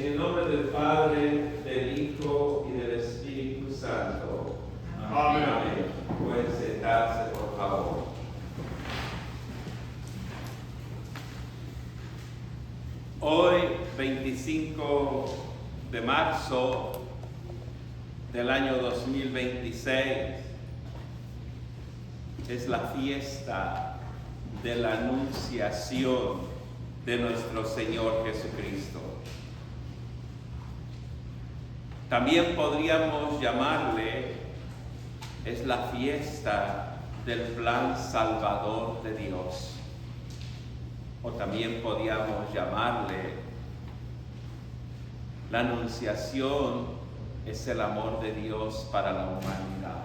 En el nombre del Padre, del Hijo y del Espíritu Santo. Amén. Amén. Pueden sentarse, por favor. Hoy, 25 de marzo del año 2026, es la fiesta de la Anunciación de nuestro Señor Jesucristo. También podríamos llamarle, es la fiesta del plan salvador de Dios. O también podríamos llamarle, la Anunciación es el amor de Dios para la humanidad.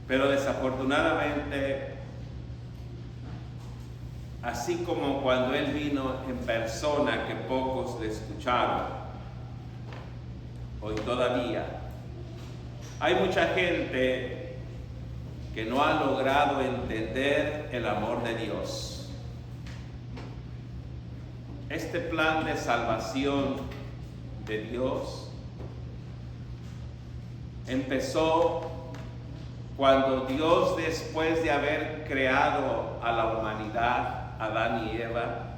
Pero desafortunadamente, así como cuando Él vino en persona que pocos le escucharon, hoy todavía hay mucha gente que no ha logrado entender el amor de Dios. Este plan de salvación de Dios empezó cuando Dios, después de haber creado a la humanidad, Adán y Eva,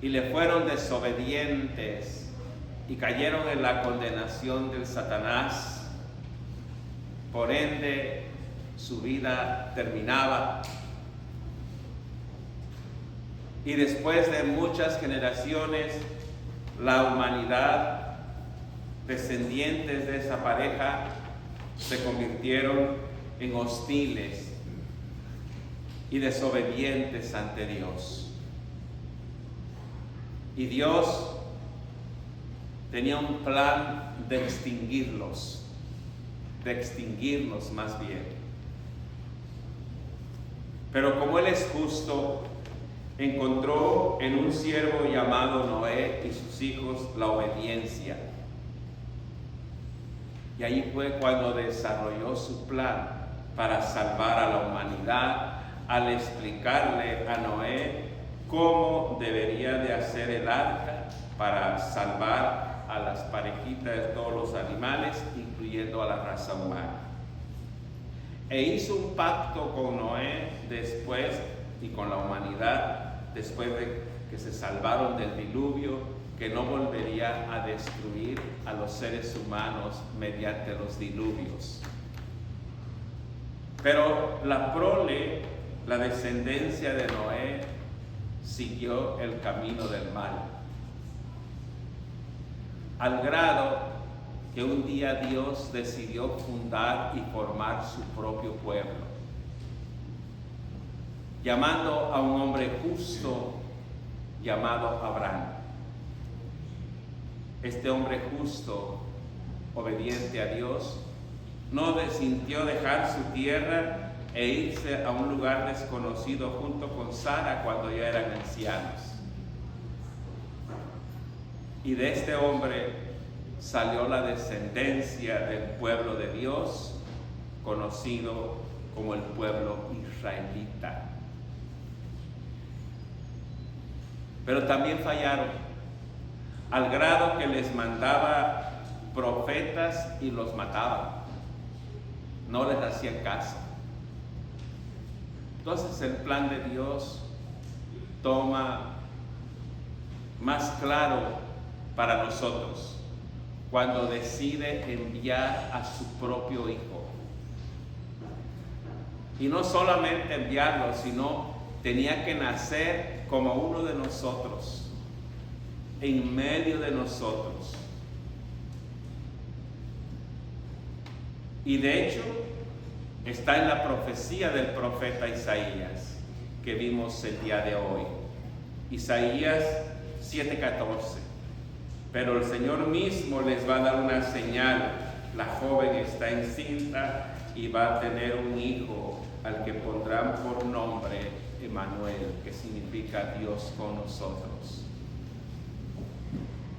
y le fueron desobedientes y cayeron en la condenación del Satanás, por ende su vida terminaba. Y después de muchas generaciones, la humanidad, descendientes de esa pareja, se convirtieron en hostiles y desobedientes ante Dios. Y Dios tenía un plan de extinguirlos más bien. Pero como Él es justo, encontró en un siervo llamado Noé y sus hijos la obediencia. Y ahí fue cuando desarrolló su plan para salvar a la humanidad, al explicarle a Noé cómo debería de hacer el arca para salvar a las parejitas de todos los animales, incluyendo a la raza humana. E hizo un pacto con Noé después y con la humanidad, después de que se salvaron del diluvio, que no volvería a destruir a los seres humanos mediante los diluvios. Pero la prole, la descendencia de Noé, siguió el camino del mal, al grado que un día Dios decidió fundar y formar su propio pueblo, llamando a un hombre justo llamado Abraham. Este hombre justo, obediente a Dios, no desintió dejar su tierra e irse a un lugar desconocido junto con Sara cuando ya eran ancianos. Y de este hombre salió la descendencia del pueblo de Dios, conocido como el pueblo israelita. Pero también fallaron, al grado que les mandaba profetas y los mataba. No les hacían caso. Entonces el plan de Dios toma más claro para nosotros cuando decide enviar a su propio Hijo. Y no solamente enviarlo, sino tenía que nacer como uno de nosotros, en medio de nosotros. Y de hecho, está en la profecía del profeta Isaías, que vimos el día de hoy. Isaías 7:14. Pero el Señor mismo les va a dar una señal. La joven está encinta y va a tener un hijo, al que pondrán por nombre Emmanuel, que significa Dios con nosotros.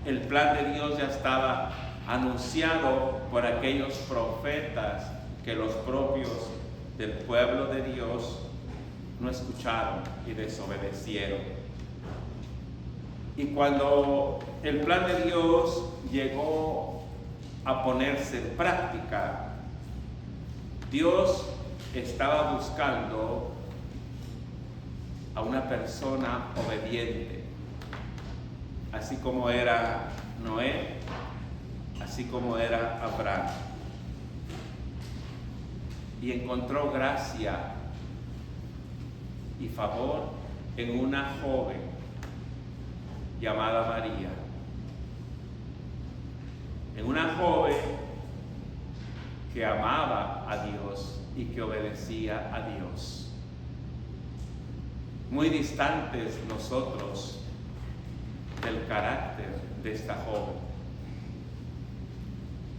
El plan de Dios ya estaba anunciado por aquellos profetas que los propios del pueblo de Dios no escucharon y desobedecieron. Y cuando el plan de Dios llegó a ponerse en práctica, Dios estaba buscando a una persona obediente, así como era Noé, así como era Abraham. Y encontró gracia y favor en una joven llamada María. En una joven que amaba a Dios y que obedecía a Dios. Muy distantes nosotros del carácter de esta joven,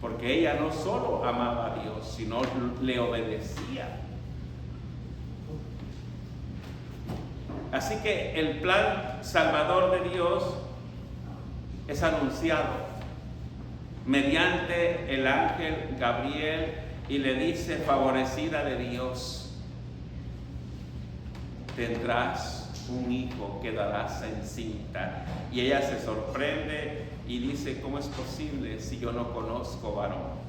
porque ella no solo amaba a Dios, sino le obedecía. Así que el plan salvador de Dios es anunciado mediante el ángel Gabriel y le dice: favorecida de Dios, tendrás un hijo, quedarás encinta. Y ella se sorprende y dice: ¿cómo es posible si yo no conozco varón?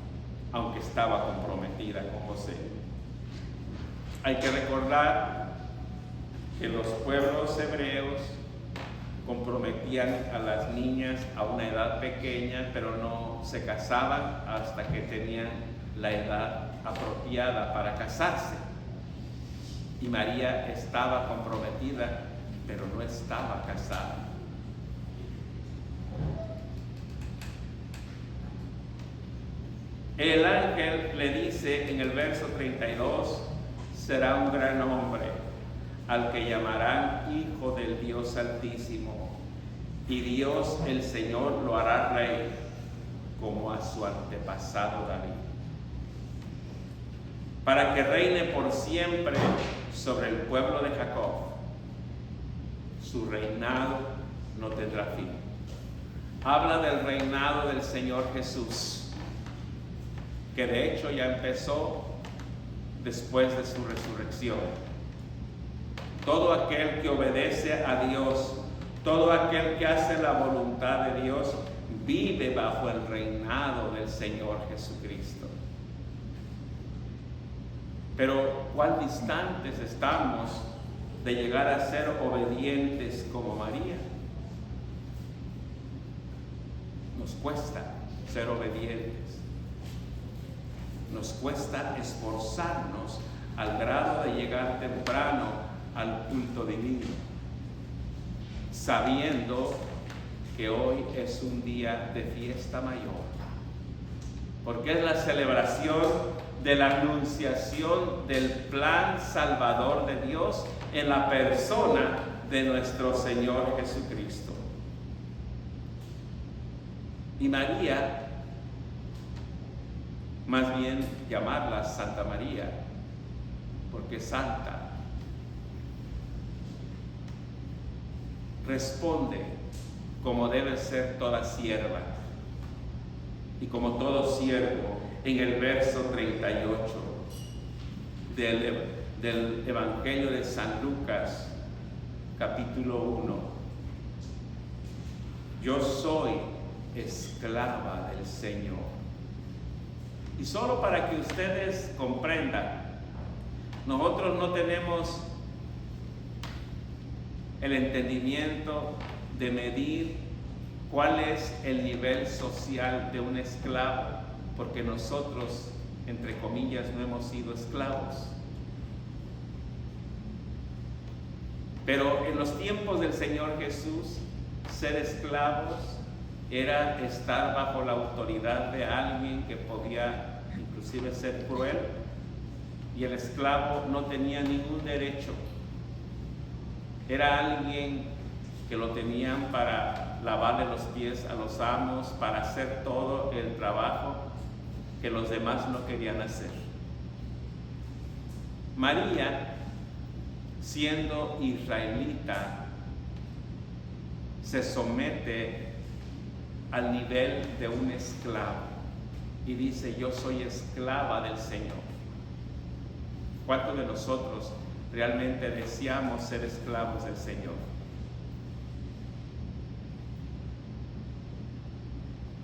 Aunque estaba comprometida con José. Hay que recordar que los pueblos hebreos comprometían a las niñas a una edad pequeña, pero no se casaban hasta que tenían la edad apropiada para casarse. Y María estaba comprometida, pero no estaba casada. El ángel le dice en el verso 32: será un gran hombre, al que llamarán Hijo del Dios Altísimo, y Dios el Señor lo hará rey, como a su antepasado David, para que reine por siempre sobre el pueblo de Jacob. Su reinado no tendrá fin. Habla del reinado del Señor Jesús, que de hecho ya empezó después de su resurrección. Todo aquel que obedece a Dios, todo aquel que hace la voluntad de Dios, vive bajo el reinado del Señor Jesucristo. Pero ¿cuán distantes estamos de llegar a ser obedientes como María? Nos cuesta ser obedientes. Nos cuesta esforzarnos al grado de llegar temprano al culto divino, sabiendo que hoy es un día de fiesta mayor, porque es la celebración de la anunciación del plan salvador de Dios en la persona de nuestro Señor Jesucristo. Y María, más bien llamarla Santa María, porque es santa, responde como debe ser toda sierva y como todo siervo en el verso 38 del Evangelio de San Lucas, capítulo 1. Yo soy esclava del Señor. Y solo para que ustedes comprendan, nosotros no tenemos el entendimiento de medir cuál es el nivel social de un esclavo, porque nosotros, entre comillas, no hemos sido esclavos. Pero en los tiempos del Señor Jesús, ser esclavos era estar bajo la autoridad de alguien que podía inclusive ser cruel, y el esclavo no tenía ningún derecho. Era alguien que lo tenían para lavarle los pies a los amos, para hacer todo el trabajo que los demás no querían hacer. María, siendo israelita, se somete al nivel de un esclavo y dice: yo soy esclava del Señor. ¿Cuántos de nosotros realmente deseamos ser esclavos del Señor?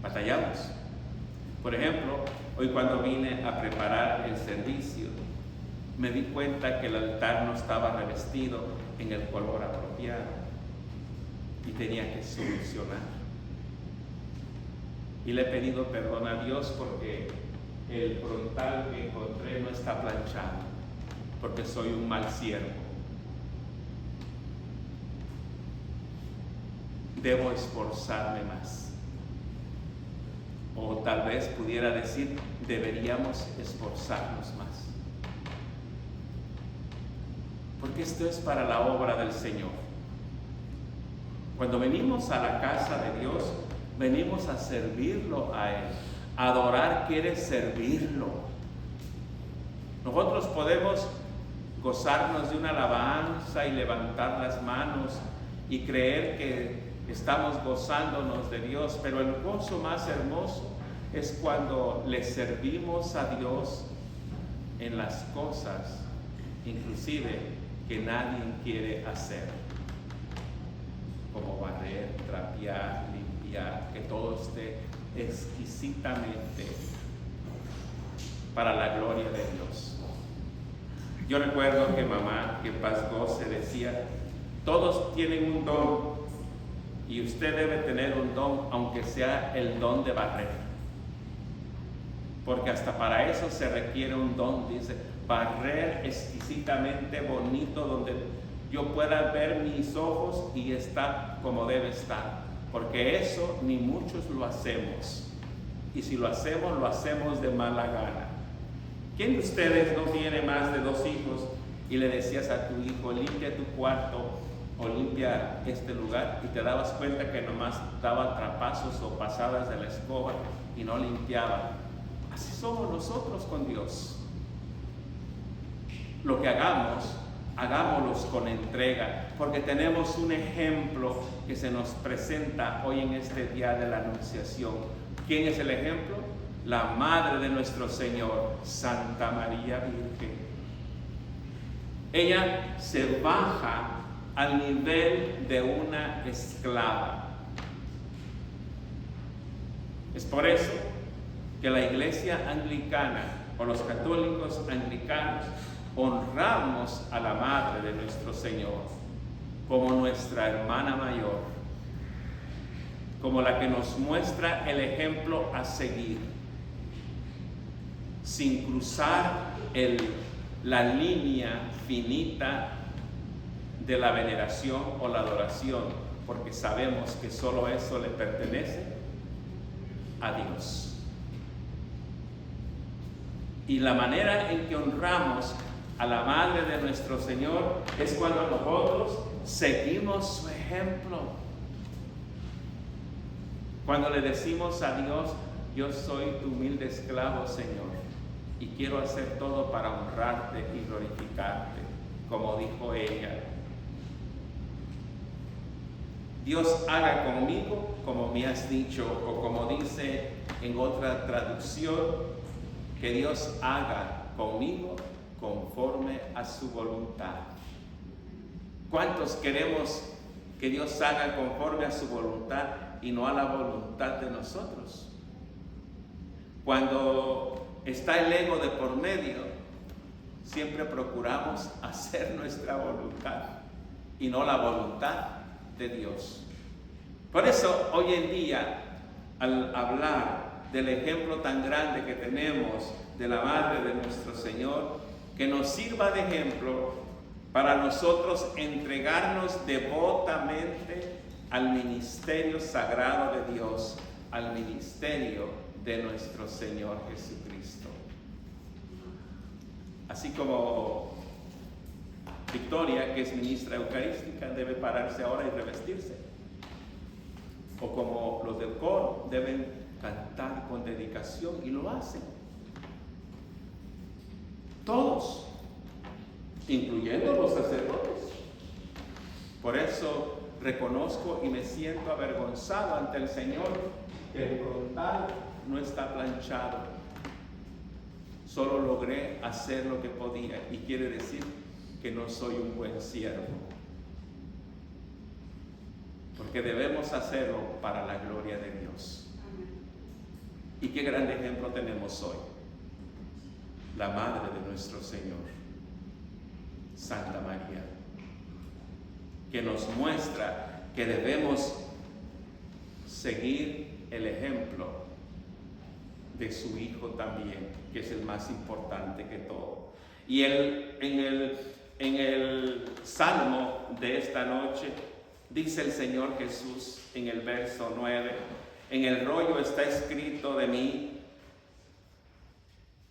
batallamos. Por ejemplo, hoy cuando vine a preparar el servicio, me di cuenta que el altar no estaba revestido en el color apropiado y tenía que solucionar. Y le he pedido perdón a Dios porque el frontal que encontré no está planchado, porque soy un mal siervo. Debo esforzarme más. O tal vez pudiera decir, deberíamos esforzarnos más. Porque esto es para la obra del Señor. Cuando venimos a la casa de Dios, venimos a servirlo a Él. Adorar quiere servirlo. Nosotros podemos gozarnos de una alabanza y levantar las manos y creer que estamos gozándonos de Dios, pero el gozo más hermoso es cuando le servimos a Dios en las cosas, inclusive que nadie quiere hacer, como barrer, trapear, limpiar, que todo esté exquisitamente para la gloria de Dios. Yo recuerdo que mamá, que en paz goce, decía, todos tienen un don y usted debe tener un don, aunque sea el don de barrer, porque hasta para eso se requiere un don. Dice, barrer exquisitamente bonito, donde yo pueda ver mis ojos y está como debe estar, porque eso ni muchos lo hacemos, y si lo hacemos de mala gana. ¿Quién de ustedes no tiene más de 2 hijos y le decías a tu hijo, limpia tu cuarto o limpia este lugar, y te dabas cuenta que nomás daba trapazos o pasadas de la escoba y no limpiaba? Así somos nosotros con Dios. Lo que hagamos, hagámoslos con entrega, porque tenemos un ejemplo que se nos presenta hoy en este día de la Anunciación. ¿Quién es el ejemplo? La Madre de nuestro Señor, Santa María Virgen. Ella se baja al nivel de una esclava. Es por eso que la Iglesia Anglicana o los católicos anglicanos honramos a la Madre de nuestro Señor como nuestra hermana mayor, como la que nos muestra el ejemplo a seguir, sin cruzar la línea finita de la veneración o la adoración, porque sabemos que solo eso le pertenece a Dios. Y la manera en que honramos a la Madre de nuestro Señor es cuando nosotros seguimos su ejemplo. Cuando le decimos a Dios, yo soy tu humilde esclavo, Señor, y quiero hacer todo para honrarte y glorificarte, como dijo ella. Dios haga conmigo como me has dicho, o como dice en otra traducción, que Dios haga conmigo conforme a su voluntad. ¿Cuántos queremos que Dios haga conforme a su voluntad y no a la voluntad de nosotros? Cuando está el ego de por medio, siempre procuramos hacer nuestra voluntad y no la voluntad de Dios. Por eso hoy en día, al hablar del ejemplo tan grande que tenemos de la Madre de nuestro Señor, que nos sirva de ejemplo para nosotros entregarnos devotamente al ministerio sagrado de Dios, al ministerio de nuestro Señor Jesucristo. Así como Victoria, que es ministra eucarística, debe pararse ahora y revestirse, o como los del coro deben cantar con dedicación, y lo hacen todos, incluyendo los sacerdotes. Por eso reconozco y me siento avergonzado ante el Señor que el frontal no está planchado. Solo logré hacer lo que podía, y quiere decir que no soy un buen siervo, porque debemos hacerlo para la gloria de Dios. Y qué gran ejemplo tenemos hoy. La madre de nuestro Señor, Santa María, que nos muestra que debemos seguir el ejemplo de su Hijo también, que es el más importante que todo. Y en el Salmo de esta noche, dice el Señor Jesús en el verso 9, en el rollo está escrito de mí,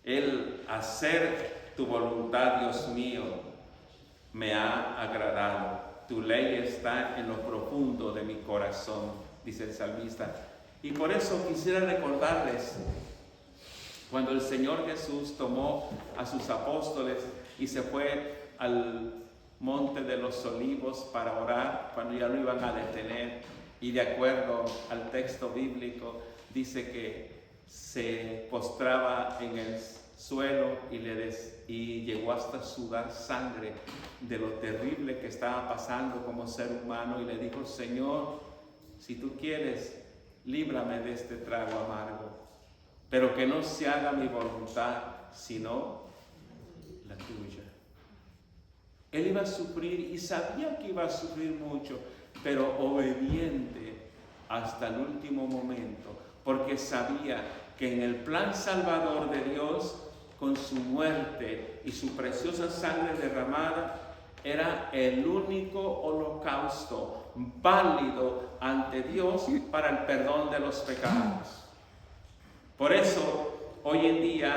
el hacer tu voluntad, Dios mío, me ha agradado. Tu ley está en lo profundo de mi corazón, dice el salmista. Y por eso quisiera recordarles, cuando el Señor Jesús tomó a sus apóstoles y se fue al monte de los olivos para orar, cuando ya lo iban a detener, y de acuerdo al texto bíblico, dice que se postraba en el suelo y llegó hasta sudar sangre de lo terrible que estaba pasando como ser humano, y le dijo: Señor, si tú quieres, líbrame de este trago amargo, pero que no se haga mi voluntad, sino la tuya. Él iba a sufrir y sabía que iba a sufrir mucho, pero obediente hasta el último momento, porque sabía que en el plan salvador de Dios, con su muerte y su preciosa sangre derramada, era el único holocausto válido ante Dios para el perdón de los pecados. Por eso, hoy en día,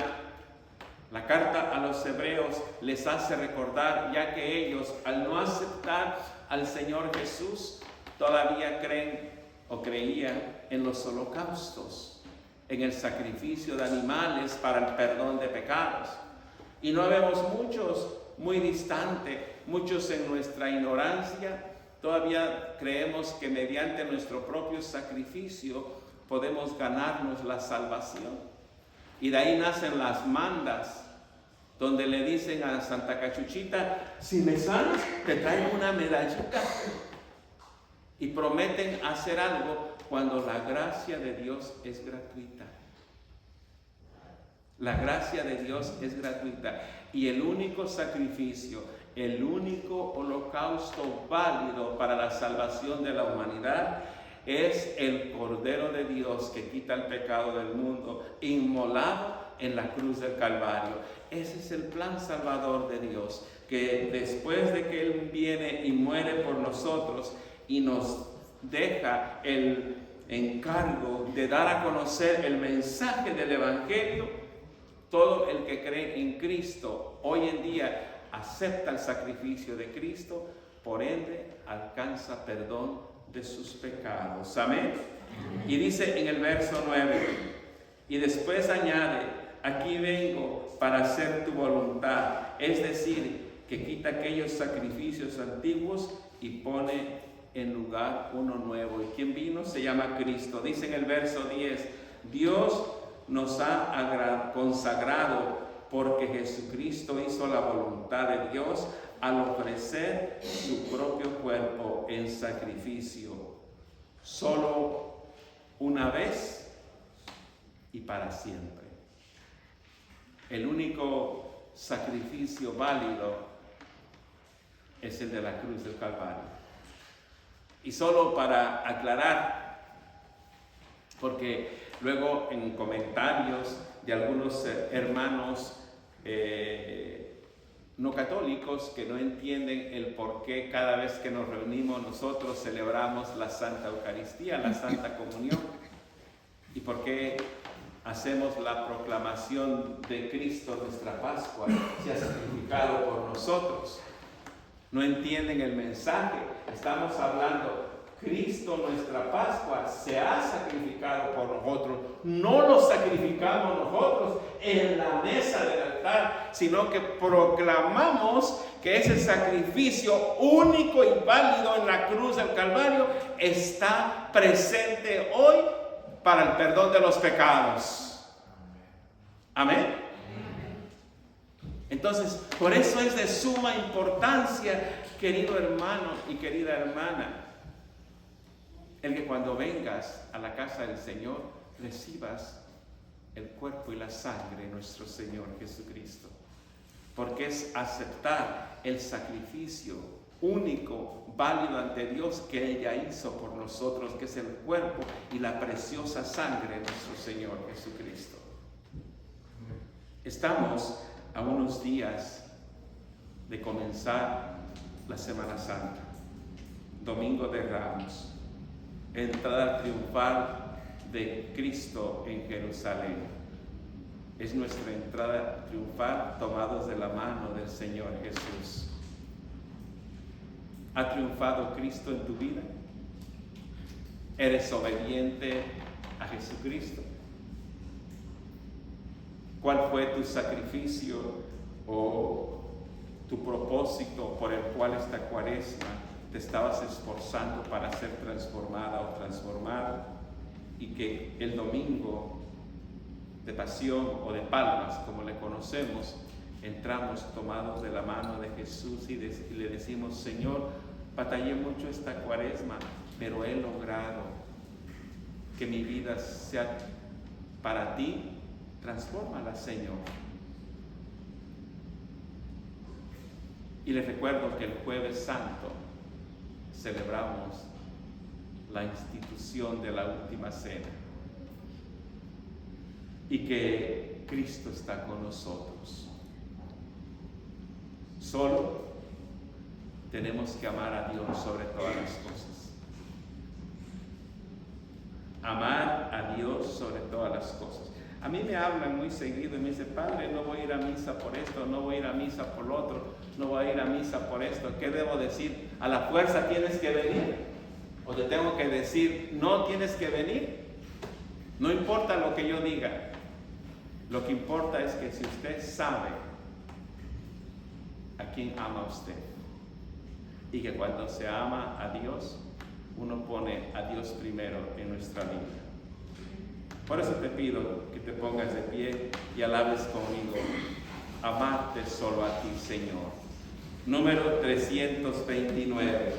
la carta a los hebreos les hace recordar, ya que ellos, al no aceptar al Señor Jesús, todavía creen o creían en los holocaustos, en el sacrificio de animales para el perdón de pecados. Y no vemos muchos muy distantes, muchos en nuestra ignorancia, todavía creemos que mediante nuestro propio sacrificio podemos ganarnos la salvación. Y de ahí nacen las mandas, donde le dicen a Santa Cachuchita: si me sanas, te traigo una medallita. Y prometen hacer algo cuando la gracia de Dios es gratuita. La gracia de Dios es gratuita. Y el único sacrificio, el único holocausto válido para la salvación de la humanidad es el Cordero de Dios que quita el pecado del mundo, inmolado en la cruz del Calvario. Ese es el plan salvador de Dios, que después de que Él viene y muere por nosotros y nos deja el encargo de dar a conocer el mensaje del Evangelio, todo el que cree en Cristo hoy en día acepta el sacrificio de Cristo, por ende alcanza perdón de sus pecados. Amén. Y dice en el verso 9, y después añade: aquí vengo para hacer tu voluntad. Es decir, que quita aquellos sacrificios antiguos y pone en lugar uno nuevo. ¿Y quién vino? Se llama Cristo. Dice en el verso 10, Dios nos ha consagrado porque Jesucristo hizo la voluntad de Dios al ofrecer su propio cuerpo en sacrificio, solo una vez y para siempre. El único sacrificio válido es el de la cruz del Calvario. Y solo para aclarar, porque luego en comentarios de algunos hermanos no católicos que no entienden el por qué cada vez que nos reunimos nosotros celebramos la Santa Eucaristía, la Santa Comunión, y por qué hacemos la proclamación de Cristo, nuestra Pascua, se ha sacrificado por nosotros. No entienden el mensaje. Estamos hablando, Cristo, nuestra Pascua, se ha sacrificado por nosotros. No lo sacrificamos nosotros en la mesa del altar, sino que proclamamos que ese sacrificio único y válido en la cruz del Calvario está presente hoy para el perdón de los pecados. Amén. Entonces, por eso es de suma importancia, querido hermano y querida hermana, el que cuando vengas a la casa del Señor recibas el cuerpo y la sangre de nuestro Señor Jesucristo. Porque es aceptar el sacrificio único, válido ante Dios que ella hizo por nosotros, que es el cuerpo y la preciosa sangre de nuestro Señor Jesucristo. Estamos a unos días de comenzar la Semana Santa, Domingo de Ramos, entrada triunfal de Cristo en Jerusalén. Es nuestra entrada triunfal tomados de la mano del Señor Jesús. ¿Ha triunfado Cristo en tu vida? ¿Eres obediente a Jesucristo? ¿Cuál fue tu sacrificio o tu propósito por el cual esta cuaresma te estabas esforzando para ser transformada o transformado? Y que el domingo de pasión o de palmas, como le conocemos, entramos tomados de la mano de Jesús y le decimos: Señor, batallé mucho esta cuaresma, pero he logrado que mi vida sea para ti. Transfórmala, Señor. Y les recuerdo que el Jueves Santo celebramos la institución de la última cena y que Cristo está con nosotros. Solo tenemos que amar a Dios sobre todas las cosas. Amar a Dios sobre todas las cosas. A mí me hablan muy seguido y me dicen: Padre, no voy a ir a misa por esto, no voy a ir a misa por lo otro, no voy a ir a misa por esto. ¿Qué debo decir? ¿A la fuerza tienes que venir? ¿O te tengo que decir no tienes que venir? No importa lo que yo diga. Lo que importa es que si usted sabe a quién ama usted, y que cuando se ama a Dios, uno pone a Dios primero en nuestra vida. Por eso te pido que te pongas de pie y alabes conmigo: amarte solo a ti, Señor. Número 329.